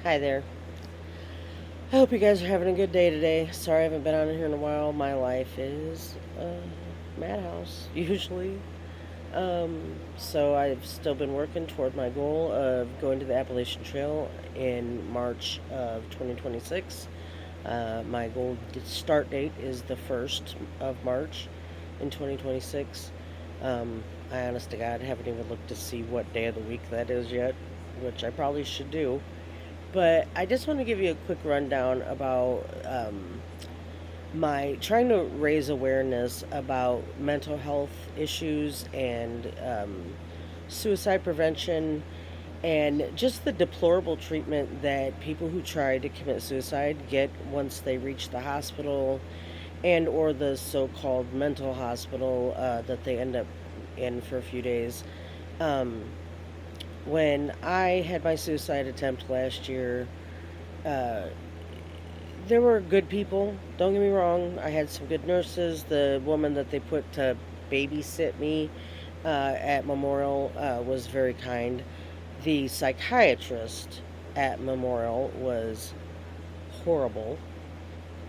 Hi there. I hope you guys are having a good day today. Sorry I haven't been on here in a while. My life is a madhouse, usually. So I've still been working toward my goal of going to the Appalachian Trail in March of 2026. My goal start date is the 1st of March in 2026. I honest to God haven't even looked to see what day of the week that is yet, which I probably should do. But I just want to give you a quick rundown about my trying to raise awareness about mental health issues and suicide prevention and just the deplorable treatment that people who try to commit suicide get once they reach the hospital and or the so-called mental hospital that they end up in for a few days. Um, when I had my suicide attempt last year, uh, there were good people. Don't get me wrong. I had some good nurses. The woman that they put to babysit me at Memorial was very kind. The psychiatrist at Memorial was horrible,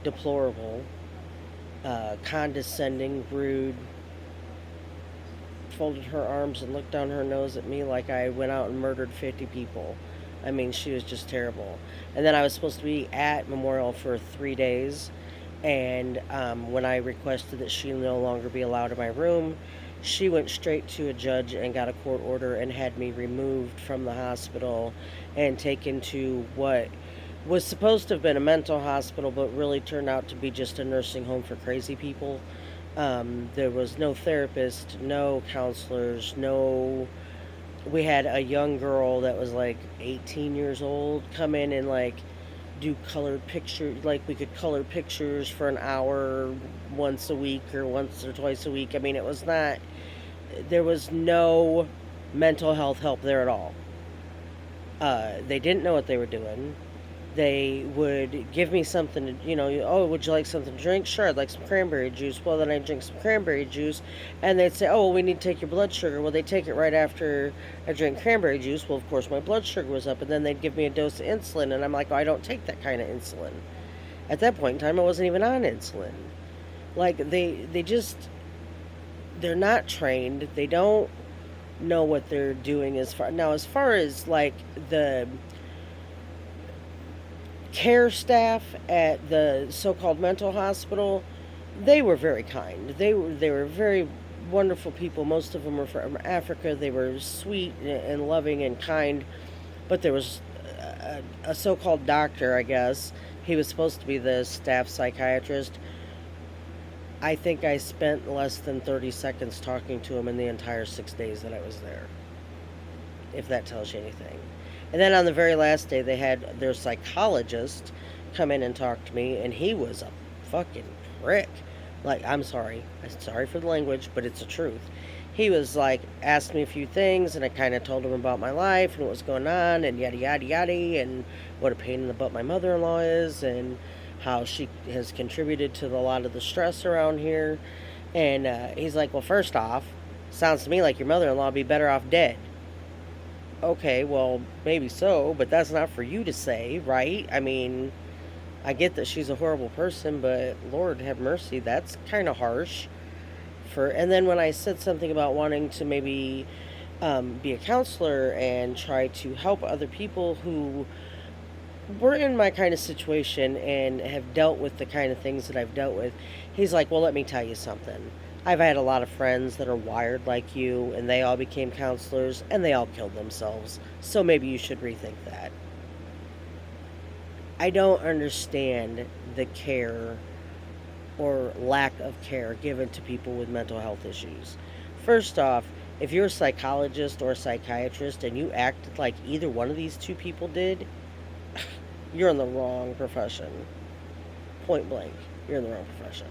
deplorable, condescending, rude, folded her arms and looked down her nose at me like I went out and murdered 50 people. I mean, she was just terrible. And then I was supposed to be at Memorial for 3 days. And when I requested that she no longer be allowed in my room, she went straight to a judge and got a court order and had me removed from the hospital and taken to what was supposed to have been a mental hospital, but really turned out to be just a nursing home for crazy people. There was no therapist, no counselors, no. We had a young girl that was like 18 years old come in and like do colored pictures. Like we could color pictures for an hour once a week or once or twice a week. I mean, it was not. There was no mental health help there at all. They didn't know what they were doing. They would give me something to, oh, would you like something to drink? Sure, I'd like some cranberry juice. Well, then I'd drink some cranberry juice. And they'd say, oh, well, we need to take your blood sugar. Well, they'd take it right after I drank cranberry juice. Well, of course, my blood sugar was up. And then they'd give me a dose of insulin. And I'm like, oh, I don't take that kind of insulin. At that point in time, I wasn't even on insulin. Like, they just, they're not trained. They don't know what they're doing as far as like the care staff at the so-called mental hospital, they were very kind. They were very wonderful people. Most of them were from Africa. They were sweet and loving and kind. But there was a so-called doctor, I guess. He was supposed to be the staff psychiatrist. I think I spent less than 30 seconds talking to him in the entire 6 days that I was there, if that tells you anything. And then on the very last day, they had their psychologist come in and talk to me, and he was a fucking prick. Like, I'm sorry for the language, but it's the truth. He was like, asked me a few things, and I kind of told him about my life and what was going on, and yada yada yada, and what a pain in the butt my mother in law is, and how she has contributed to a lot of the stress around here. And he's like, well, first off, sounds to me like your mother in law would be better off dead. Okay, well, maybe so, but that's not for you to say, right? I mean, I get that she's a horrible person, but Lord have mercy, that's kind of harsh. And then when I said something about wanting to maybe be a counselor and try to help other people who were in my kind of situation and have dealt with the kind of things that I've dealt with, he's like, well, let me tell you something. I've had a lot of friends that are wired like you, and they all became counselors, and they all killed themselves. So maybe you should rethink that. I don't understand the care or lack of care given to people with mental health issues. First off, if you're a psychologist or a psychiatrist and you act like either one of these two people did, you're in the wrong profession. Point blank, you're in the wrong profession.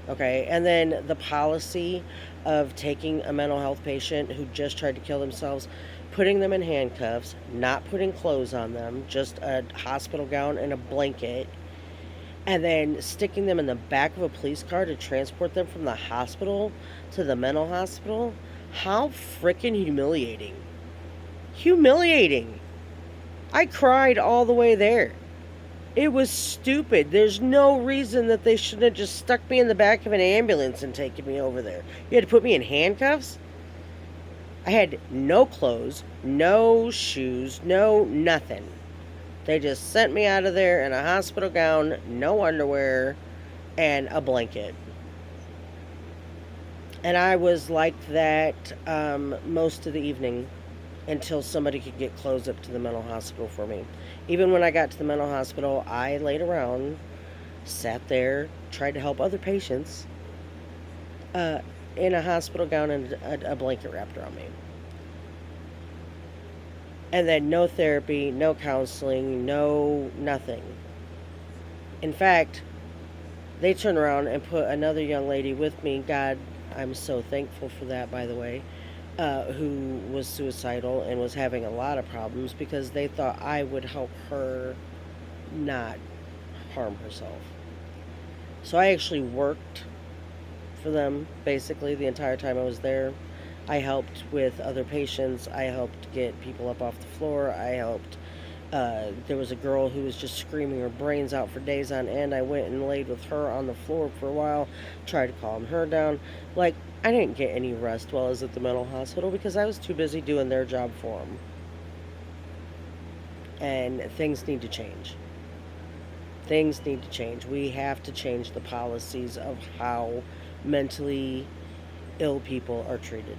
Okay, and then the policy of taking a mental health patient who just tried to kill themselves, putting them in handcuffs, not putting clothes on them, just a hospital gown and a blanket, and then sticking them in the back of a police car to transport them from the hospital to the mental hospital. How freaking humiliating. Humiliating. I cried all the way there. It was stupid. There's no reason that they shouldn't have just stuck me in the back of an ambulance and taken me over there. You had to put me in handcuffs? I had no clothes, no shoes, no nothing. They just sent me out of there in a hospital gown, no underwear, and a blanket. And I was like that most of the evening until somebody could get clothes up to the mental hospital for me. Even when I got to the mental hospital, I laid around, sat there, tried to help other patients uh, in a hospital gown and a blanket wrapped around me. And then no therapy, no counseling, no nothing. In fact, they turned around and put another young lady with me. God, I'm so thankful for that, by the way, who was suicidal and was having a lot of problems because they thought I would help her not harm herself. So I actually worked for them basically the entire time I was there. I helped with other patients. I helped get people up off the floor. I helped. There was a girl who was just screaming her brains out for days on end. I went and laid with her on the floor for a while, tried to calm her down. Like, I didn't get any rest while I was at the mental hospital because I was too busy doing their job for them. And things need to change. Things need to change. We have to change the policies of how mentally ill people are treated.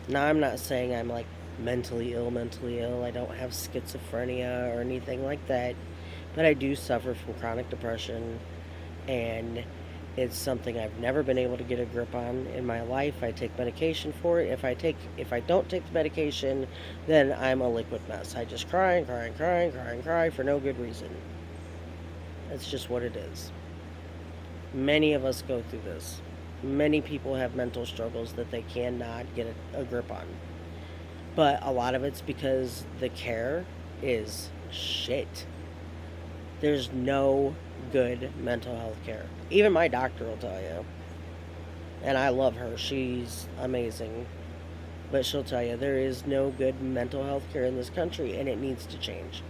Now, I'm not saying I'm like mentally ill. I don't have schizophrenia or anything like that. But I do suffer from chronic depression, and it's something I've never been able to get a grip on in my life. I take medication for it. If I don't take the medication, then I'm a liquid mess. I just cry and cry and cry and cry and cry for no good reason. That's just what it is. Many of us go through this. Many people have mental struggles that they cannot get a grip on. But a lot of it's because the care is shit. There's no good mental health care. Even my doctor will tell you. And I love her. She's amazing. But she'll tell you there is no good mental health care in this country, and it needs to change.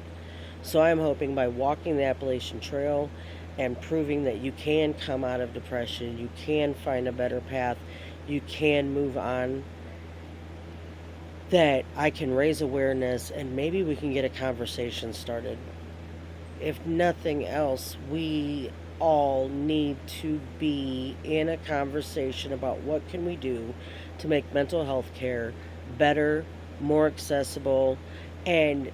So I'm hoping by walking the Appalachian Trail and proving that you can come out of depression, you can find a better path, you can move on, that I can raise awareness and maybe we can get a conversation started. If nothing else, we all need to be in a conversation about what can we do to make mental health care better, more accessible, and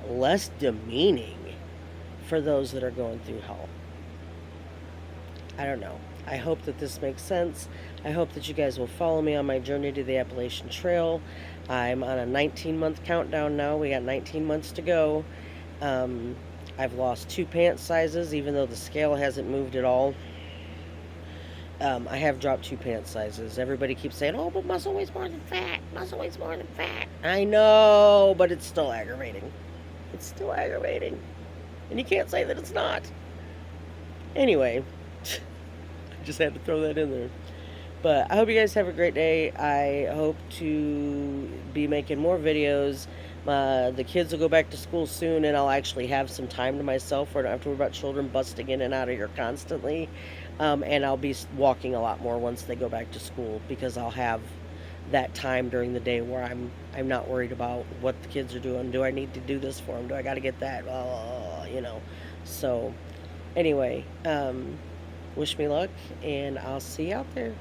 less demeaning for those that are going through hell. I don't know. I hope that this makes sense. I hope that you guys will follow me on my journey to the Appalachian Trail. I'm on a 19-month countdown now. We got 19 months to go. I've lost 2 pant sizes, even though the scale hasn't moved at all. I have dropped 2 pant sizes. Everybody keeps saying, oh, but muscle weighs more than fat. Muscle weighs more than fat. I know, but it's still aggravating. It's still aggravating. And you can't say that it's not. Anyway, I just had to throw that in there. But I hope you guys have a great day. I hope to be making more videos. The kids will go back to school soon, and I'll actually have some time to myself where I don't have to worry about children busting in and out of here constantly. And I'll be walking a lot more once they go back to school because I'll have that time during the day where I'm not worried about what the kids are doing. Do I need to do this for them? Do I got to get that? So, anyway, wish me luck, and I'll see you out there.